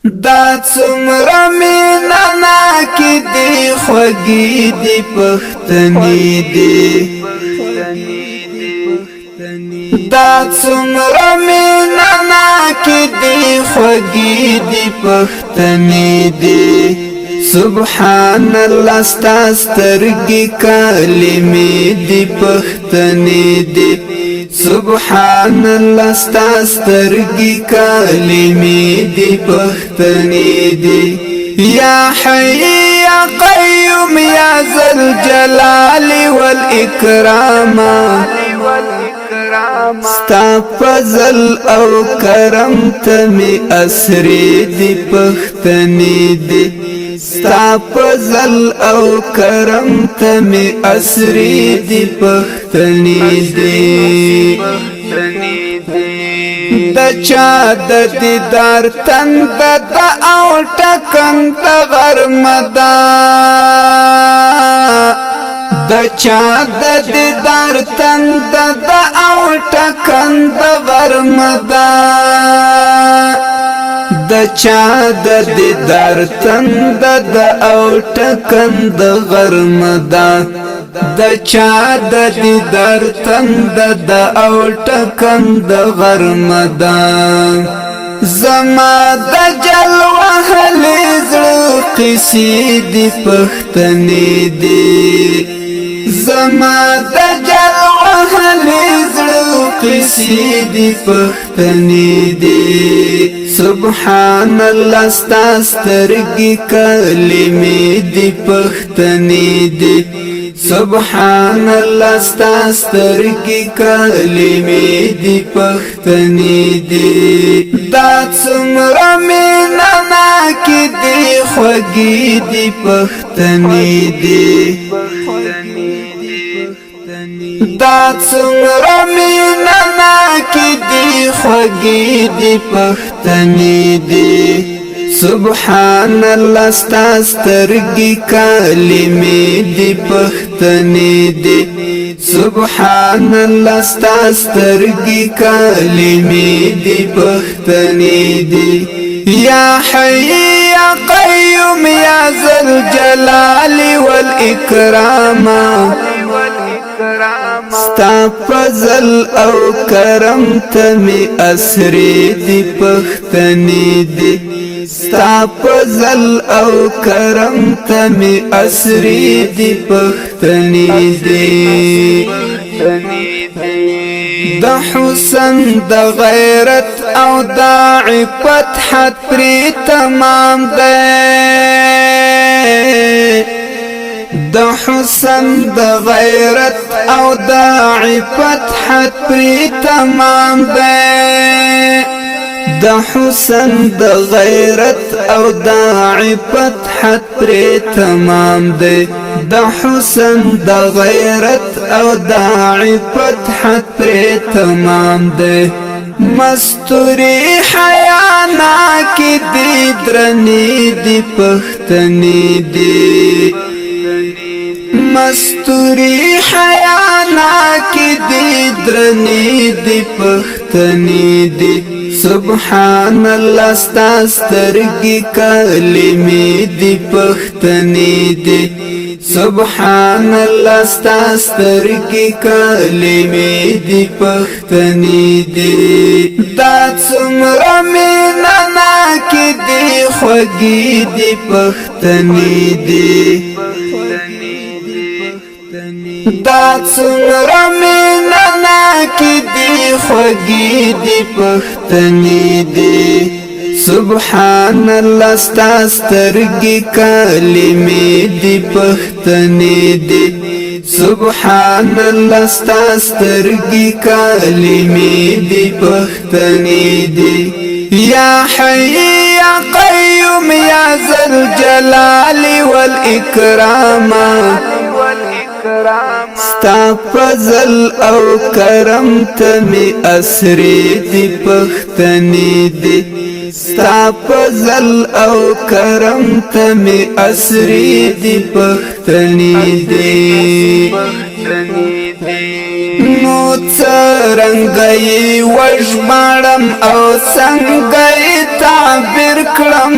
دا څومره مینا ناکې دي خوږې دي پښتنې دي دا څومره مینا ناکې دي خوږې دي پښتنې دي سبحان الله ستا سترګې کلمې دي پښتنې دي سبحان الله ستا سترګې کلمې دي پښتنې دي یا حی یا قیوم یا ذل جلال والاکرام ستا فضل او کرم ته می اسرې دي پښتنې دي ستا فضل او کرم ته می اسرې دي پښتنې دي د چا د دیدار تند د او ټکند غرمدا د چا د دیدار تند د او ټکند غرمدا د چا د دیدار تند د او ټکند غرمدا د چا د دیدار تند د او ټکند غرمدا زما د جلوه لزړه قصې دي پښتنې دي زما د جلوه لزړه قصې دي پښتنې دي سبحان الله ستا سترګې کلمې دي پښتنې دي سبحان الله ستا سترګې کلمې دي پښتنې دي دا څومره مینا ناکې دي خوږې دي پښتنې دي دا څومره مینا ناکې دي خوږې دي پښتنې دي سبحان الله ستا سترګې کلمې دي پښتنې دي سبحان الله ستا سترګې کلمې دي پښتنې دي یا حی یا قیوم یا ذل جلال والاکرام ستا فضل او کرم ته می اسرې دي پښتنې دي ستا فضل او کرم ته می اسرې دي پښتنې دي د حسن د غیرت او د عفت حد پرې تمام دی د حسن د غیرت او د عفت حد پرې تمام دی د حسن د غیرت او د عفت حد پرې تمام دی د حسن د غیرت او د عفت حد پرې تمام دی مستوری حیا ناکې دي درنې دي پښتنې دي مستوری حیا ناکې دي درنې دي پښتنې دي سبحان الله ستا سترګې کلمې دي پښتنې دي سبحان الله ستا سترګې کلمې دي پښتنې دي دا څومره مینا ناکې دي خوږې دي پښتنې دي دا څومره مینا ناکې دي خوږې دي پښتنې دي سبحان الله ستا سترګې کلمې دي پښتنې دي سبحان الله ستا سترګې کلمې دي پښتنې دي یا حی یا قیوم یا ذل جلال والاکرام ستا فضل او کرم ته می اسرې دي پښتنې دي ستا فضل او کرم ته می اسرې دي پښتنې دي نو څرنګه یې وژباړم او څنګه یې تعبیر کړم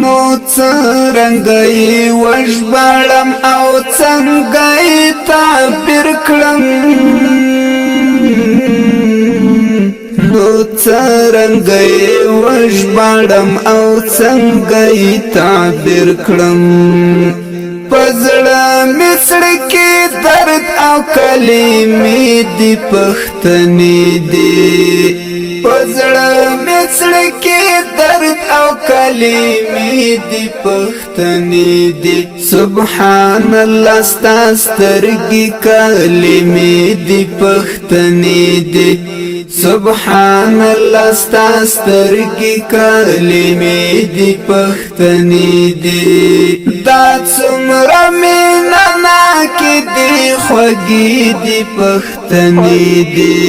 نو څرنګه یې وژباړم او څنګه یې تعبیر کړم نو څرنګه یې وژباړم او څنګه یې تعبیر کړم په زړه مې زړګي درد او کلمې دي پښتنې دي په زړه مې زړګي درد او کلمې دي پښتنې دي سبحان الله ستا سترګې کلمې دي پښتنې دي سبحان الله ستا سترګې کلمې دي پښتنې دي دا څومره مینه ناکې دي خوږې دي پښتنې دي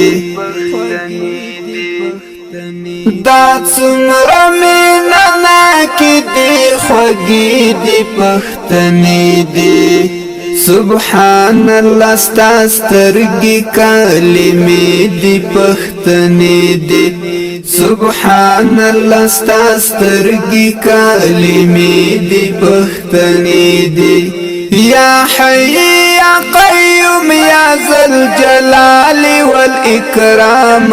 دا څومره مینه ناکې دي خوږې دي پښتنې دي سبحان الله ستا سترګې کلمې دي پښتنې دي سبحان الله ستا سترګې کلمې دي پښتنې دي یا حی یا قیوم یا ذا الجلال والاکرام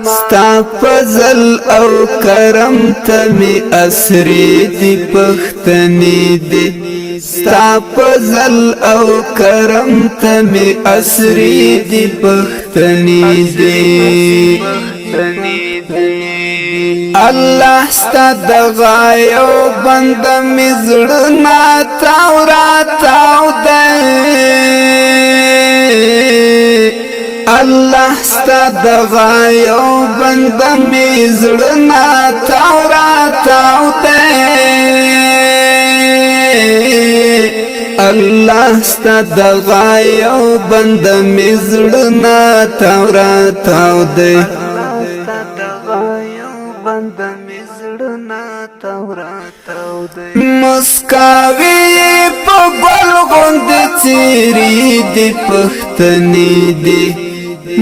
ستا فضل او کرم ته می اسرې دي پښتنې دي ستا فضل او کرم ته می اسرې دي پښتنې دي الله ستا د غایو بند می زړه نا تاو را تاو دی الله ستا د غایو بند می زړه نا تاو را تاو دی الله ستا د غایو بند می زړه نا تاو را تاو دی مسکاوی په ګل غوندې څیرې دي پښتنې دي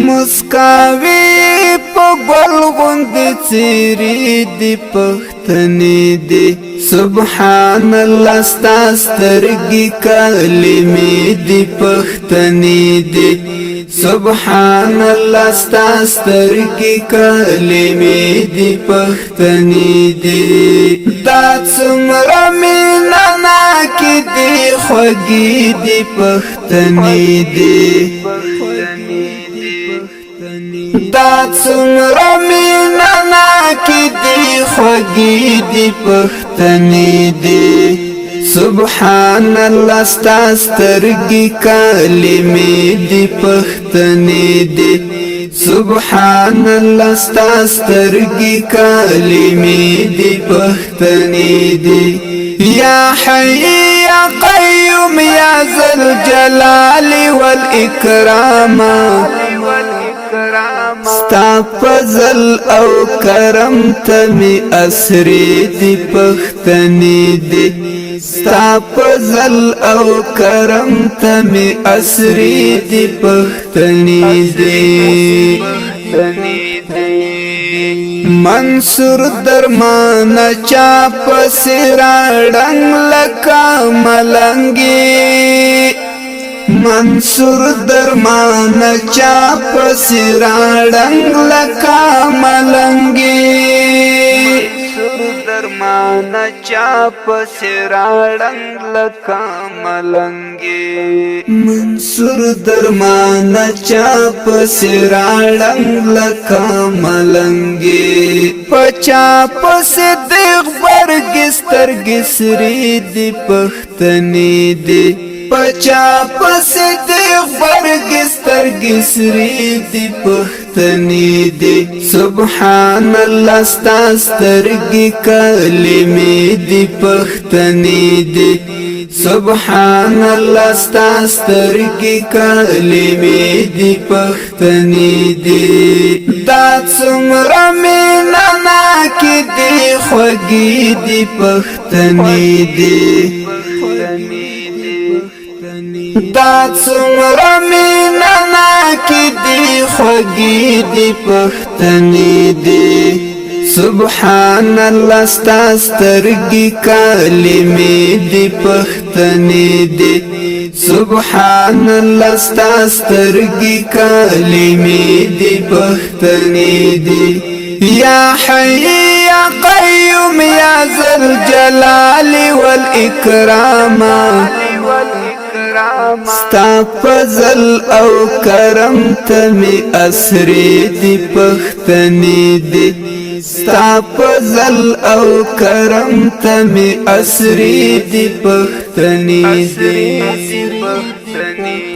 مسکاوی په ګل غوندې څیرې دي پښتنې دي سبحان الله ستا سترګې کلمې دي پښتنې دي سبحان الله ستا سترګې کلمې دي پښتنې دي دا څومره مینه ناکې دي خوږې دي پښتنې دي دا څومره مینه ناکې دي خوږې دي پښتنې دي سبحان الله ستا سترګې کلمې دي پښتنې دي سبحان الله ستا سترګې کلمې دي پښتنې دي یا حی یا قیوم یا ذا الجلال والاکرام ستا فضل او کرم ته می اسرې دي پښتنې دي ستا فضل او کرم ته می اسرې دي پښتنې دي منصور درمان چا پسې راړنګ لکه ملنګي منصور درمان چا پسې راړنګ لکه ملنګي درمان چا پسې راړنګ لکه ملنګي منصور درمان چا پسې راړنګ لکه ملنګي پچا پسې دیغ برګې سترګې سرې دي پښتنې دي پچا پسې دیغ برګې سترګې سرې دي پښتنې دي سبحان الله ستا سترګې کلمې دي پښتنې دي سبحان الله ستا سترګې کلمې دي پښتنې دي دا څومره مینه ناکې دي خوږې دي پښتنې دي دا څومره مینا ناکې دي خوږې دي پښتنې دي سبحان الله ستا سترګې کلمې دي پښتنې دي سبحان الله ستا سترګې کلمې دي پښتنې دي یا حی یا قیوم یا ذا الجلال والاکرام ستا فضل او کرم ته می اسرې دي پښتنې دي ستا فضل او کرم ته می اسرې دي پښتنې دي